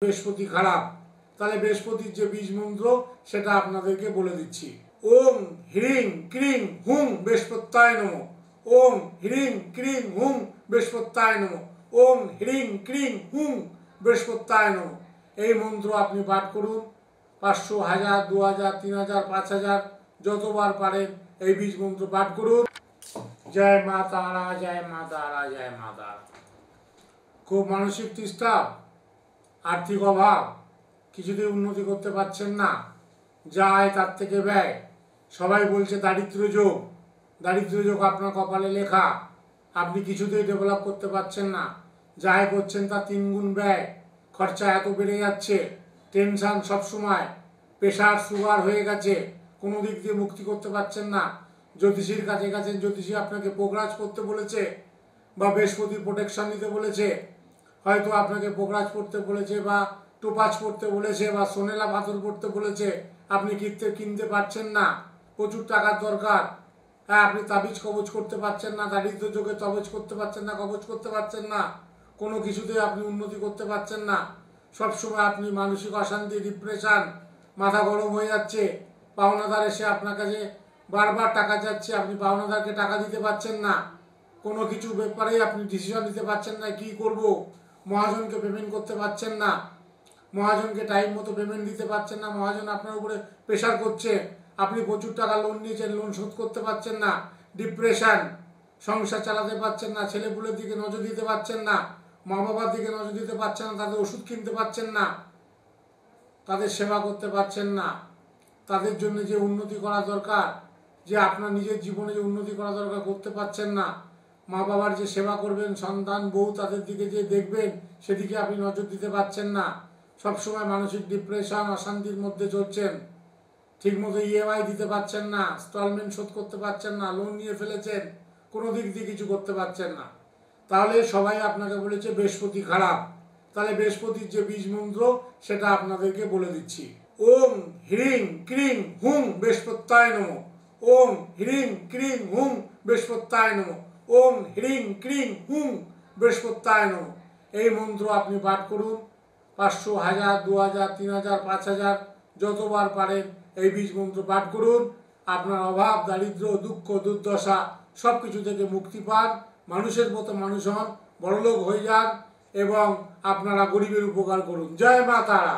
বৃহস্পতি খারাপ, তাহলে বৃহস্পতির যে বীজ মন্ত্র সেটা আপনাদেরকে বলে দিচ্ছি। ওম হ্রিং ক্রিং হুং বৃহস্পত্যায় নমঃ। ওম হ্রিং ক্রিং হুং বৃহস্পত্যায় নমঃ। ওম হ্রিং ক্রিং হুং বৃহস্পত্যায় নমঃ। এই মন্ত্র আপনি পাঠ করুন 500, 1000, 2000, 3000, 5000 যতবার পারেন এই বীজ মন্ত্র পাঠ করুন। জয় মা তারা, জয় মা তারা, জয় মা তারা। খুব মানসিক তৃষ্ণা, আর্থিক অভাব, কিছুতেই উন্নতি করতে পারছেন না, যা আয় তার থেকে ব্যয়, সবাই বলছে দারিদ্র যোগ, দারিদ্র যোগ আপনার কপালে লেখা, আপনি কিছুতেই ডেভেলপ করতে পারছেন না, যা আয় করছেন তার 3 গুণ ব্যয়, খরচা এত বেড়ে যাচ্ছে, টেনশন সবসময়, প্রেশার সুগার হয়ে গেছে, কোনো দিক দিয়ে মুক্তি করতে পারছেন না। জ্যোতিষীর কাছে গেছেন, জ্যোতিষী আপনাকে পোকরাজ করতে বলেছে বা বৃহস্পতির প্রোটেকশন নিতে বলেছে, হয়তো আপনাকে পোকরাজ পড়তে বলেছে বা টোপাজ পড়তে বলেছে বা সোনেলা পাথর পড়তে বলেছে, আপনি কিনতে পারছেন না, প্রচুর টাকার দরকার। হ্যাঁ, আপনি তাবিজ কবজ করতে পারছেন না, দারিদ্র যোগে তবজ করতে পারছেন না, কবজ করতে পারছেন না, কোনো কিছুতেই আপনি উন্নতি করতে পারছেন না, সবসময় আপনি মানসিক অশান্তি, ডিপ্রেশন, মাথা গরম হয়ে যাচ্ছে, পাওনাদার এসে আপনার কাছে বারবার টাকা চাচ্ছে, আপনি পাওনাদারকে টাকা দিতে পারছেন না, কোনো কিছু ব্যাপারে আপনি ডিসিশন নিতে পারছেন না, কি করব, মহাজনকে পেমেন্ট করতে পারছেন না, মহাজনকে টাইম মতো পেমেন্ট দিতে পারছেন না, মহাজন আপনার উপরে প্রেশার করছে, আপনি প্রচুর টাকা লোন নিয়েছেন, লোন শোধ করতে পারছেন না, ডিপ্রেশন, সংসার চালাতে পারছেন না, ছেলেপুলের দিকে নজর দিতে পারছেন না, মা বাবার দিকে নজর দিতে পারছেন না, তাদের ওষুধ কিনতে পারছেন না, তাদের সেবা করতে পারছেন না, তাদের জন্য যে উন্নতি করা দরকার, যে আপনার নিজের জীবনে যে উন্নতি করা দরকার করতে পারছেন না, মা বাবার যে সেবা করবেন, সন্তান বউ তাদের দিকে যে দেখবেন সেদিকে আপনি নজর দিতে পারছেন না, সবসময় মানসিক ডিপ্রেশন, অশান্তির মধ্যে চলছেন, ঠিকমতো ইএমআই দিতে পারছেন না, ইনস্টলমেন্ট শোধ করতে পারছেন না, লোন নিয়ে ফেলেছেন, কোনো দিক দিয়ে কিছু করতে পারছেন না, তাহলে সবাই আপনাকে বলেছে বৃহস্পতি খারাপ, তাহলে বৃহস্পতির যে বীজ মন্ত্র সেটা আপনাদেরকে বলে দিচ্ছি। ওম হ্রিং ক্রিং হুং বৃহস্পত্যায় নমঃ। ওম হ্রিং ক্রিং হুং বৃহস্পত্যায় নমঃ। ওম হ্রিং ক্রিং হুং বৃহস্পত্যায় নমঃ। এই মন্ত্র আপনি পাঠ করুন 500, 1000, 2000, 3000, 5000 যতবার পারেন এই বীজ মন্ত্র পাঠ করুন। আপনার অভাব, দারিদ্র, দুঃখ, দুর্দশা সব কিছু থেকে মুক্তি পান, মানুষের মতো মানুষ হন, বড়লোক হয়ে যান এবং আপনারা গরিবের উপকার করুন। জয় মা তারা।